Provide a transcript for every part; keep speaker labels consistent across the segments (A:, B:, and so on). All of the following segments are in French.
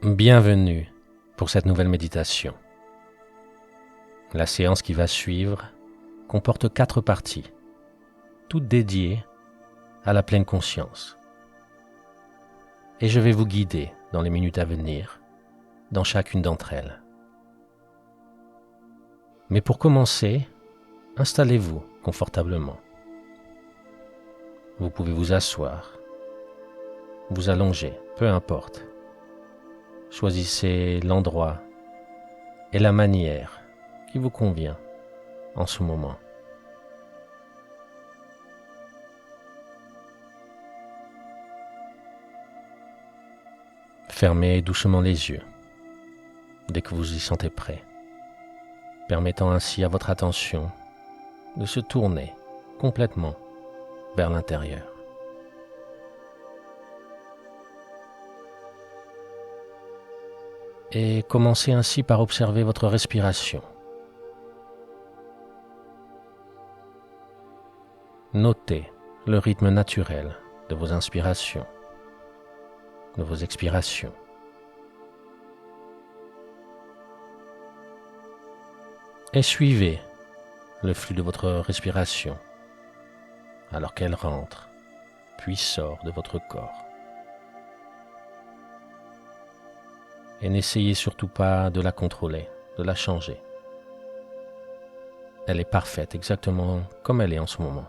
A: Bienvenue pour cette nouvelle méditation. La séance qui va suivre comporte 4 parties, toutes dédiées à la pleine conscience. Et je vais vous guider dans les minutes à venir, dans chacune d'entre elles. Mais pour commencer, installez-vous confortablement. Vous pouvez vous asseoir, vous allonger, peu importe. Choisissez l'endroit et la manière qui vous convient en ce moment. Fermez doucement les yeux dès que vous y sentez prêt, permettant ainsi à votre attention de se tourner complètement vers l'intérieur. Et commencez ainsi par observer votre respiration. Notez le rythme naturel de vos inspirations, de vos expirations. Et suivez le flux de votre respiration alors qu'elle rentre, puis sort de votre corps. Et n'essayez surtout pas de la contrôler, de la changer. Elle est parfaite exactement comme elle est en ce moment.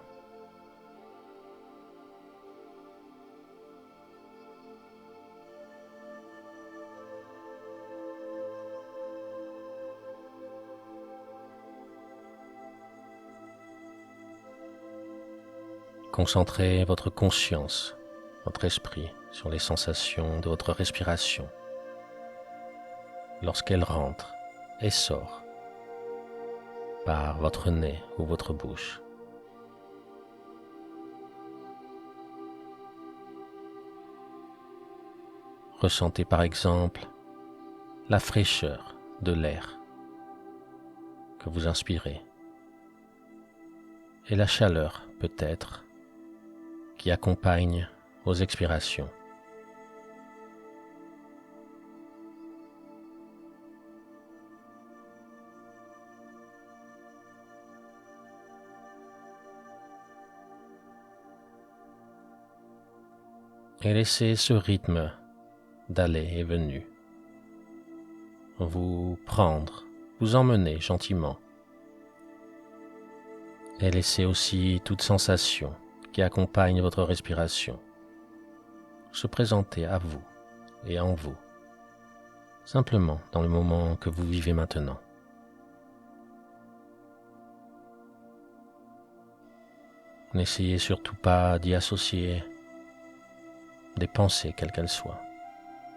A: Concentrez votre conscience, votre esprit sur les sensations de votre respiration lorsqu'elle rentre et sort par votre nez ou votre bouche. Ressentez par exemple la fraîcheur de l'air que vous inspirez et la chaleur peut-être qui accompagne vos expirations. Et laissez ce rythme d'aller et venue vous prendre, vous emmener gentiment. Et laissez aussi toute sensation qui accompagne votre respiration se présenter à vous et en vous, simplement dans le moment que vous vivez maintenant. N'essayez surtout pas d'y associer des pensées quelles qu'elles soient,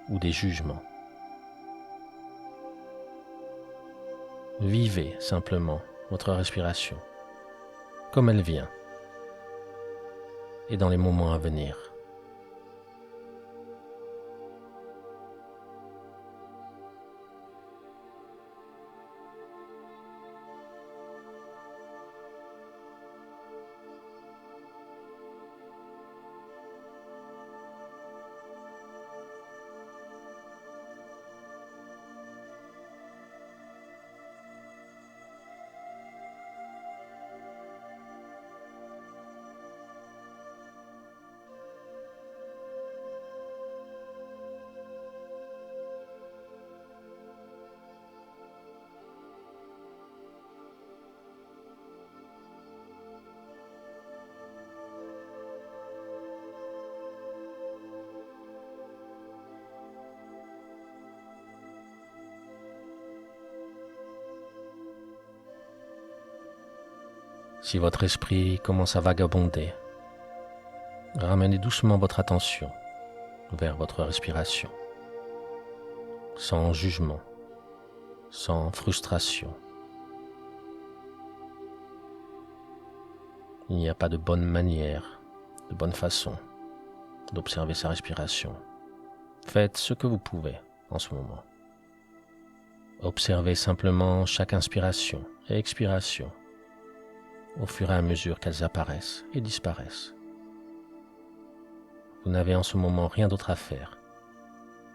A: ou des jugements. Vivez simplement votre respiration comme elle vient et dans les moments à venir. Si votre esprit commence à vagabonder, ramenez doucement votre attention vers votre respiration, sans jugement, sans frustration. Il n'y a pas de bonne manière, de bonne façon d'observer sa respiration. Faites ce que vous pouvez en ce moment. Observez simplement chaque inspiration et expiration au fur et à mesure qu'elles apparaissent et disparaissent. Vous n'avez en ce moment rien d'autre à faire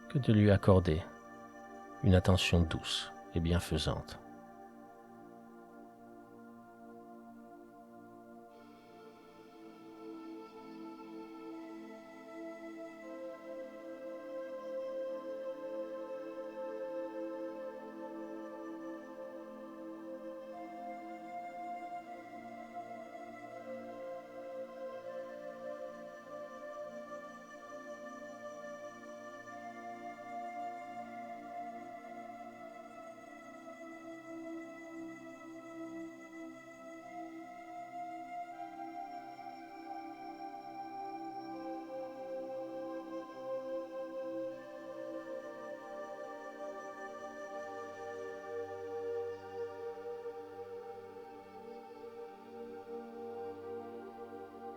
A: que de lui accorder une attention douce et bienfaisante.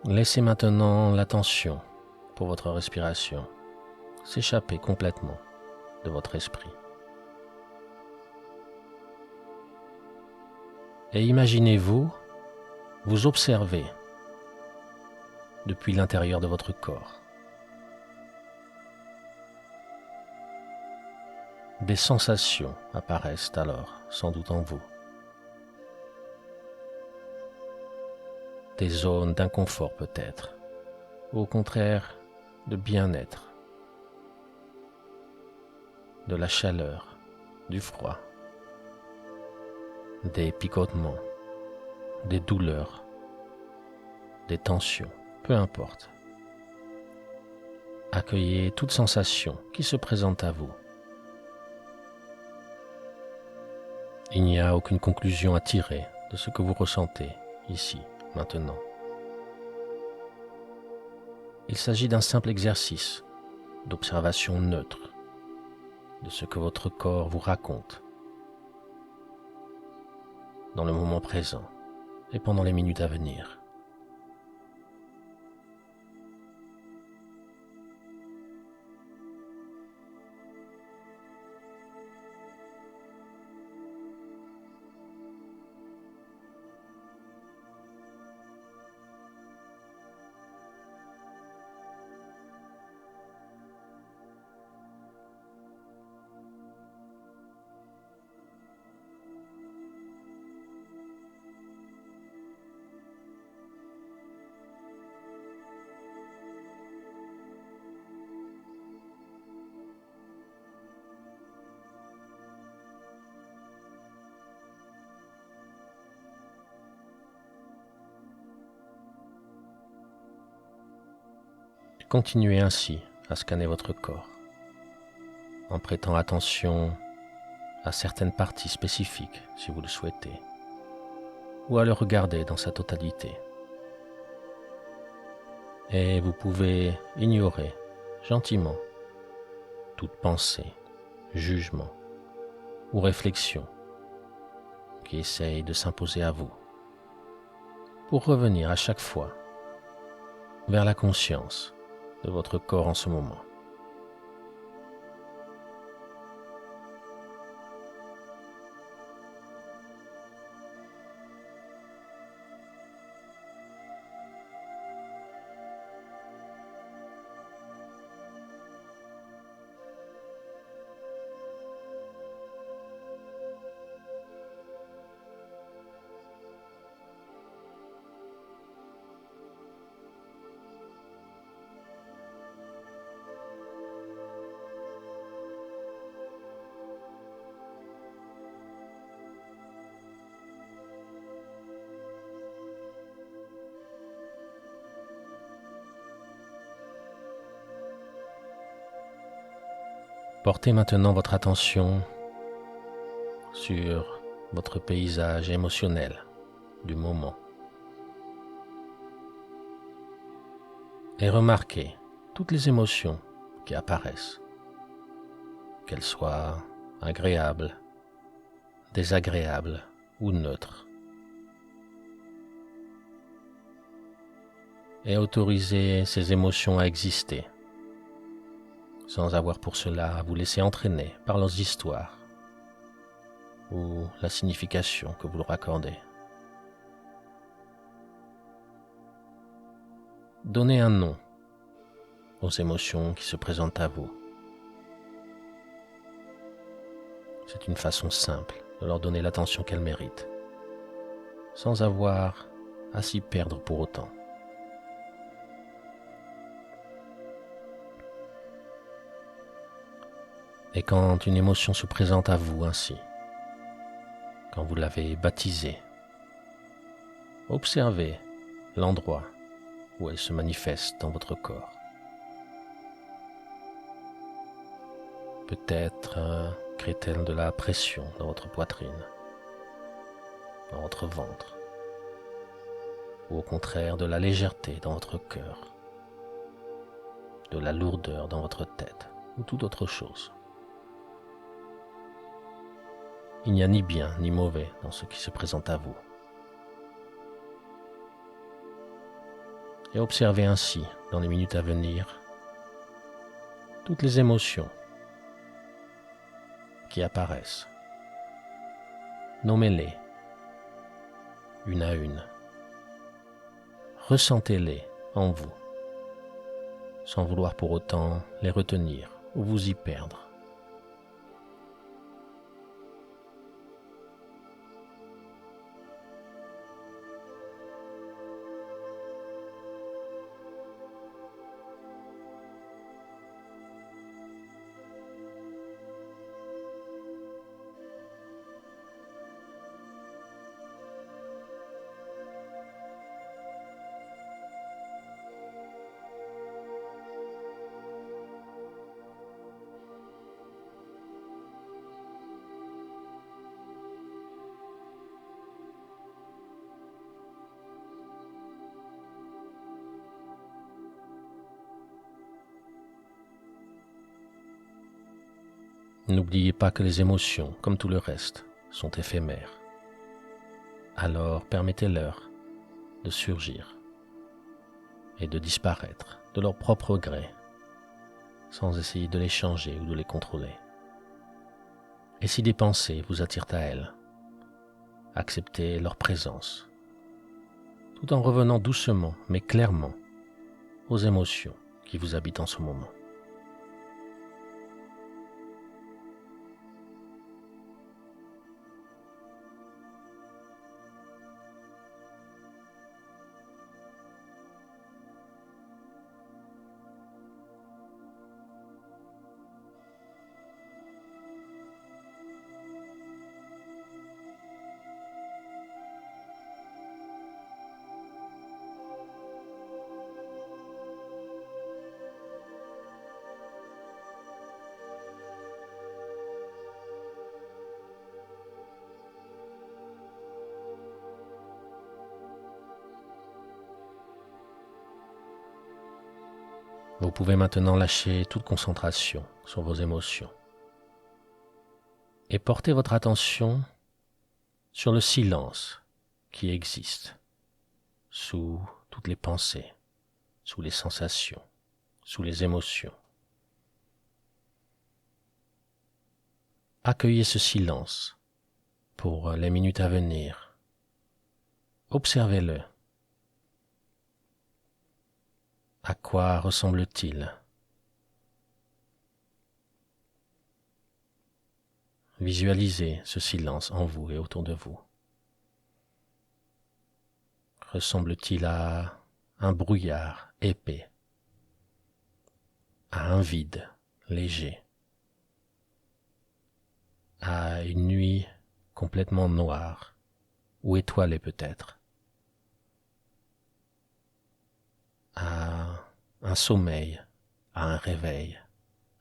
A: Laissez maintenant l'attention pour votre respiration s'échapper complètement de votre esprit. Et imaginez-vous vous observer depuis l'intérieur de votre corps. Des sensations apparaissent alors sans doute en vous. Des zones d'inconfort peut-être, ou au contraire de bien-être, de la chaleur, du froid, des picotements, des douleurs, des tensions, peu importe. Accueillez toute sensation qui se présente à vous. Il n'y a aucune conclusion à tirer de ce que vous ressentez ici, maintenant. Il s'agit d'un simple exercice d'observation neutre de ce que votre corps vous raconte dans le moment présent et pendant les minutes à venir. Continuez ainsi à scanner votre corps, en prêtant attention à certaines parties spécifiques si vous le souhaitez, ou à le regarder dans sa totalité. Et vous pouvez ignorer gentiment toute pensée, jugement ou réflexion qui essaye de s'imposer à vous, pour revenir à chaque fois vers la conscience de votre corps en ce moment. Portez maintenant votre attention sur votre paysage émotionnel du moment et remarquez toutes les émotions qui apparaissent, qu'elles soient agréables, désagréables ou neutres. Et autorisez ces émotions à exister sans avoir pour cela à vous laisser entraîner par leurs histoires ou la signification que vous leur accordez. Donnez un nom aux émotions qui se présentent à vous. C'est une façon simple de leur donner l'attention qu'elles méritent, sans avoir à s'y perdre pour autant. Et quand une émotion se présente à vous ainsi, quand vous l'avez baptisée, observez l'endroit où elle se manifeste dans votre corps. Peut-être crée-t-elle de la pression dans votre poitrine, dans votre ventre, ou au contraire de la légèreté dans votre cœur, de la lourdeur dans votre tête, ou toute autre chose. Il n'y a ni bien ni mauvais dans ce qui se présente à vous. Et observez ainsi, dans les minutes à venir, toutes les émotions qui apparaissent. Nommez-les, une à une. Ressentez-les en vous, sans vouloir pour autant les retenir ou vous y perdre. N'oubliez pas que les émotions, comme tout le reste, sont éphémères. Alors permettez-leur de surgir et de disparaître de leur propre gré, sans essayer de les changer ou de les contrôler. Et si des pensées vous attirent à elles, acceptez leur présence, tout en revenant doucement mais clairement aux émotions qui vous habitent en ce moment. Vous pouvez maintenant lâcher toute concentration sur vos émotions et porter votre attention sur le silence qui existe sous toutes les pensées, sous les sensations, sous les émotions. Accueillez ce silence pour les minutes à venir. Observez-le. À quoi ressemble-t-il? Visualisez ce silence en vous et autour de vous. Ressemble-t-il à un brouillard épais, à un vide léger, à une nuit complètement noire ou étoilée peut-être, à un sommeil, à un réveil,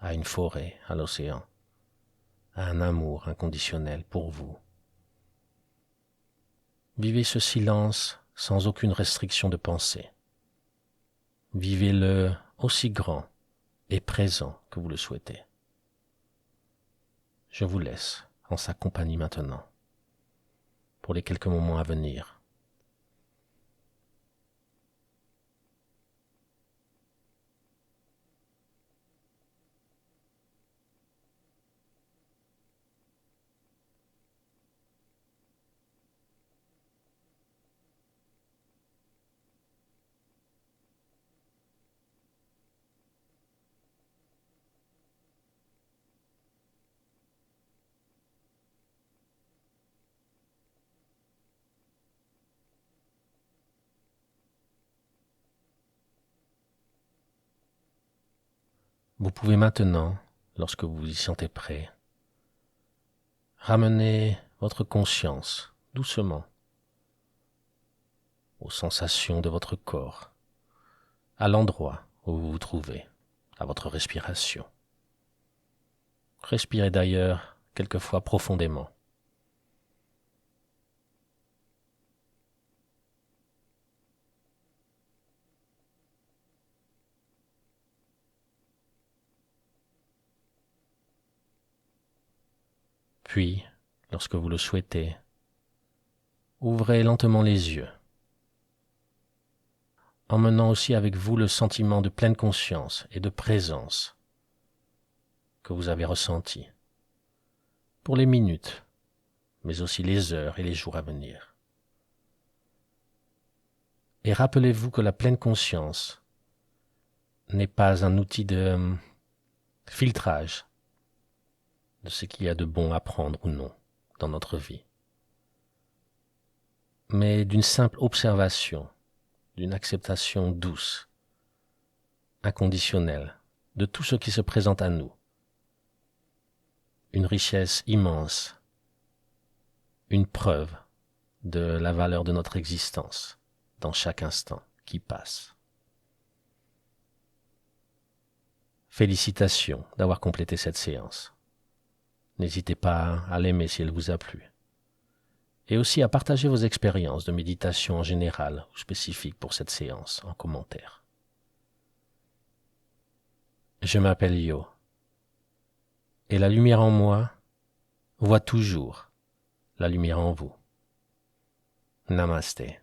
A: à une forêt, à l'océan, à un amour inconditionnel pour vous? Vivez ce silence sans aucune restriction de pensée. Vivez-le aussi grand et présent que vous le souhaitez. Je vous laisse en sa compagnie maintenant, pour les quelques moments à venir. Vous pouvez maintenant, lorsque vous vous y sentez prêt, ramener votre conscience doucement aux sensations de votre corps, à l'endroit où vous vous trouvez, à votre respiration. Respirez d'ailleurs quelquefois profondément. Puis, lorsque vous le souhaitez, ouvrez lentement les yeux, emmenant aussi avec vous le sentiment de pleine conscience et de présence que vous avez ressenti pour les minutes, mais aussi les heures et les jours à venir. Et rappelez-vous que la pleine conscience n'est pas un outil de filtrage de ce qu'il y a de bon à prendre ou non dans notre vie, mais d'une simple observation, d'une acceptation douce, inconditionnelle de tout ce qui se présente à nous. Une richesse immense, une preuve de la valeur de notre existence dans chaque instant qui passe. Félicitations d'avoir complété cette séance. N'hésitez pas à l'aimer si elle vous a plu. Et aussi à partager vos expériences de méditation en général ou spécifiques pour cette séance en commentaire. Je m'appelle Yo. Et la lumière en moi voit toujours la lumière en vous. Namasté.